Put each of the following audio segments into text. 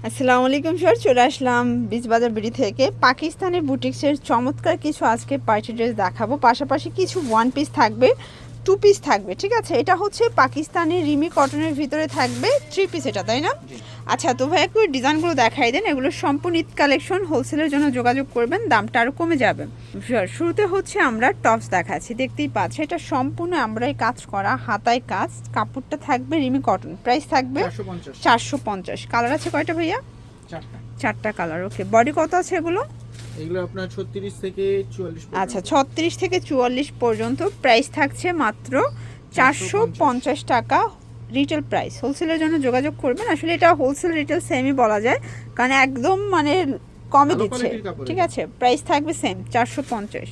আসসালামু আলাইকুম স্যার, চলে আসলাম বীজবাজার বিডি থেকে। পাকিস্তানি বুটিক্সের চমৎকার কিছু আজকে পার্টি ড্রেস দেখাবো, পাশাপাশি কিছু ওয়ান পিস থাকবে, টু পিস থাকবে। ঠিক আছে, এটা হচ্ছে পাকিস্তানি রিমি কটনের ভিতরে থাকবে থ্রি পিস, এটা তাই না? আচ্ছা, তো ভাই একটু ডিজাইনগুলো দেখাই দেন। এগুলো সম্পূর্ণ ঈদ কালেকশন, হোলসেলের জন্য যোগাযোগ করবেন, দামটা আরও কমে যাবে। শুরুতে হচ্ছে আমরা টপস দেখাচ্ছি, দেখতেই পাচ্ছি এটা সম্পূর্ণ আমরাই কাজ করা, হাতায় কাজ, কাপড়টা থাকবে রিমি কটন, প্রাইস থাকবে 450। কালার আছে কয়টা ভাইয়া? চারটা কালার। ওকে, বডি কত আছে এগুলো? এগুলো আপনার 36 থেকে 44 পর্যন্ত। আচ্ছা, 36 থেকে 44 পর্যন্ত। প্রাইস থাকছে মাত্র 450 টাকা রিটেল প্রাইস। হোলসেলের জন্য যোগাযোগ করবেন। আসলে এটা হোলসেল রিটেল সেমই বলা যায়, কারণ একদম মানে কমে দিচ্ছে। ঠিক আছে, প্রাইস থাকবে সেম 450।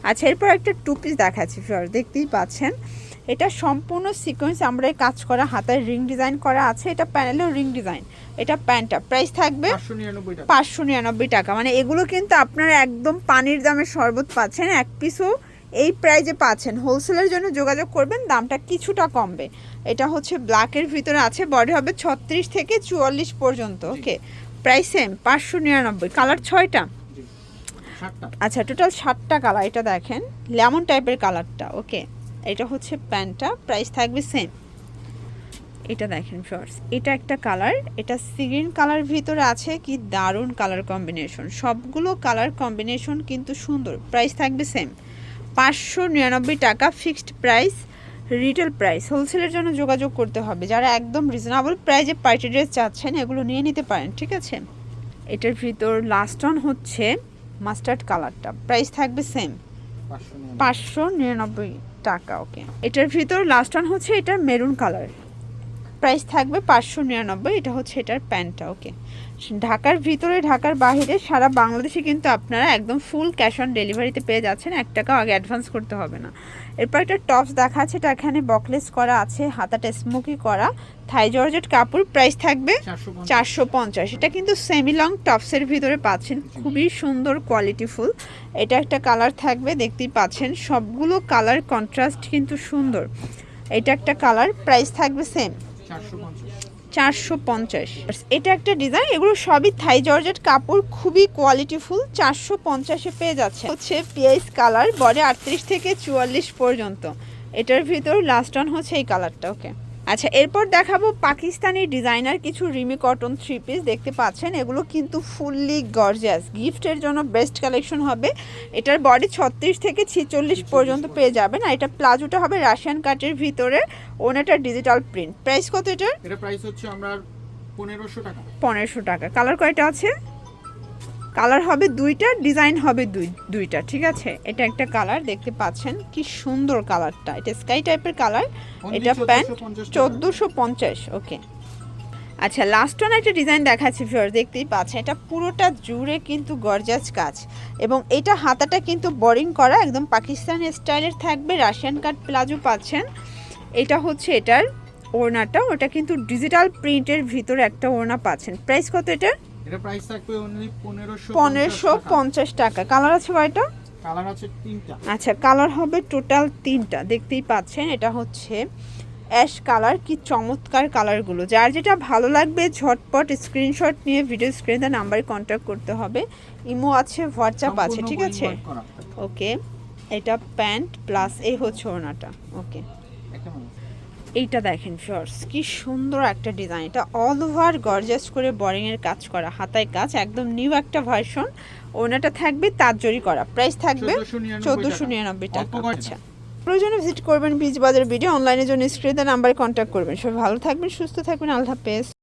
আচ্ছা, এরপর একটা টু পিস দেখাচ্ছি ফিওর, দেখতেই পাচ্ছেন এটা সম্পূর্ণ সিকোয়েন্স আমরাই কাজ করা, হাতায় রিং ডিজাইন করা আছে, এটা প্যানেলেও রিং ডিজাইন। এটা প্যান্টটা, প্রাইস থাকবে 599 টাকা। মানে এগুলো কিন্তু আপনারা একদম পানির দামে শরবত পাচ্ছেন, এক পিসও এই প্রাইজে পাচ্ছেন। হোলসেলের জন্য যোগাযোগ করবেন, দামটা কিছুটা কমবে। এটা হচ্ছে ব্ল্যাকের ভিতরে আছে, বডি হবে 36 থেকে 44 পর্যন্ত। ওকে, প্রাইস সেম 599। কালার 6টা। আচ্ছা, টোটাল 7টা কালার। এটা দেখেন লেমন টাইপের কালারটা। ওকে, এটা হচ্ছে প্যান্টটা, প্রাইস থাকবে সেম। এটা দেখেন শর্টস, এটা একটা কালার, এটা সি গ্রিন কালার ভিতরে আছে, কি দারুণ কালার কম্বিনেশন। সবগুলো কালার কম্বিনেশন কিন্তু সুন্দর। প্রাইস থাকবে সেম 599 টাকা ফিক্সড প্রাইস, রিটেল প্রাইস। হোলসেলের জন্য যোগাযোগ করতে হবে, যারা একদম রিজনেবল প্রাইসে পার্টি ড্রেস চাচ্ছেন এগুলো নিয়ে নিতে পারেন। ঠিক আছে, এটার ভিতর লাস্ট অন হচ্ছে মাস্টার্ড কালারটা, প্রাইস থাকবে সেম 599 টাকা। ওকে, এটার ভিতর লাস্ট অন হচ্ছে এটা মেরুন কালার, প্রাইস থাকবে 599। এটা হচ্ছে এটার প্যান্টটা। ওকে, ঢাকার ভিতরে ঢাকার বাইরে সারা বাংলাদেশে কিন্তু আপনারা একদম ফুল ক্যাশ অন ডেলিভারিতে পেয়ে যাচ্ছেন, 1 টাকাও আগে অ্যাডভান্স করতে হবে না। এরপর একটা টপস দেখাচ্ছে, এটা এখানে বকলেস করা আছে, হাতাটা স্মোকি করা, থাই জর্জেট কাপড়, প্রাইস থাকবে 450। এটা কিন্তু সেমি লং টপসের ভিতরে পাচ্ছেন, খুবই সুন্দর কোয়ালিটিফুল। এটা একটা কালার থাকবে, দেখতেই পাচ্ছেন সবগুলো কালার কন্ট্রাস্ট কিন্তু সুন্দর। এটা একটা কালার, প্রাইস থাকবে সেম 450। এটা একটা ডিজাইন, এগুলো সবই থাই জর্জেট কাপড়, খুবই কোয়ালিটিফুল। 450-এ পেয়ে যাচ্ছে। হচ্ছে পিএস কালার, বডি 38 থেকে 44 পর্যন্ত। এটার ভিতর লাস্ট অন হচ্ছে এই কালারটা। ওকে, আচ্ছা, এরপর দেখাবো পাকিস্তানি ডিজাইনার কিছু রিমি কটন থ্রি পিস, দেখতে পাচ্ছেন এগুলো কিন্তু ফুললি গর্জিয়াস, গিফটের জন্য বেস্ট কালেকশন হবে। এটার বডি 36 থেকে 46 পর্যন্ত পেয়ে যাবেন। আর এটা প্লাজোটা হবে রাশিয়ান কাটের ভিতরে, ওনাটা ডিজিটাল প্রিন্ট। প্রাইস কত এটার? এটা প্রাইস হচ্ছে আমরা 1500 টাকা। 1500 টাকা। কালার কয়টা আছে? কালার হবে দুইটা, ডিজাইন হবে দুইটা। ঠিক আছে, এটা একটা কালার, দেখতে পাচ্ছেন কি সুন্দর কালারটা, এটা স্কাই টাইপের কালার। এটা প্যান্ট 1450। ওকে, আচ্ছা, লাস্ট ওয়ান একটা ডিজাইন দেখাচ্ছি ভিউয়ার, দেখতেই পাচ্ছেন এটা পুরোটা জুড়ে কিন্তু গর্জাস কাজ, এবং এটা হাতাটা কিন্তু বোরিং করা, একদম পাকিস্তানি স্টাইলের থাকবে, রাশিয়ান কাট প্লাজো পাচ্ছেন। এটা হচ্ছে এটার ওড়নাটা, ওটা কিন্তু ডিজিটাল প্রিন্টের ভিতরে একটা ওড়না পাচ্ছেন। প্রাইস কত এটার? এটা প্রাইস থাকবে অনলি 1550 টাকা। কালার আছে কয়টা? কালার আছে 3টা। আচ্ছা, কালার হবে টোটাল 3টা, দেখতেই পাচ্ছেন। এটা হচ্ছে অ্যাশ কালার, কি চমৎকার কালারগুলো। যার যেটা ভালো লাগবে ঝটপট স্ক্রিনশট নিয়ে ভিডিও স্ক্রিনে নাম্বারে কন্ট্যাক্ট করতে হবে। ইমো আছে, হোয়াটসঅ্যাপ আছে। ঠিক আছে, ওকে, এটা প্যান্ট প্লাস এই হচ্ছে ওড়নাটা। ওকে, এইটা দেখেন শর্টস, কি সুন্দর একটা ডিজাইন, এটা অল ওভার গর্জাস করে বোরিংয়ের কাজ করা, হাতায় কাজ, একদম নিউ একটা ভার্সন। ওড়নাটা থাকবে তাঁতজরি করা, প্রাইস থাকবে 1499 টাকা। আচ্ছা, প্রয়োজনে ভিজিট করবেন বীজবাজার ভিডিও, অনলাইনের জন্য স্ক্রিনে নাম্বারে কন্ট্যাক্ট করবেন। সবাই ভালো থাকবেন, সুস্থ থাকবেন, আল্লাহ হাফেজ।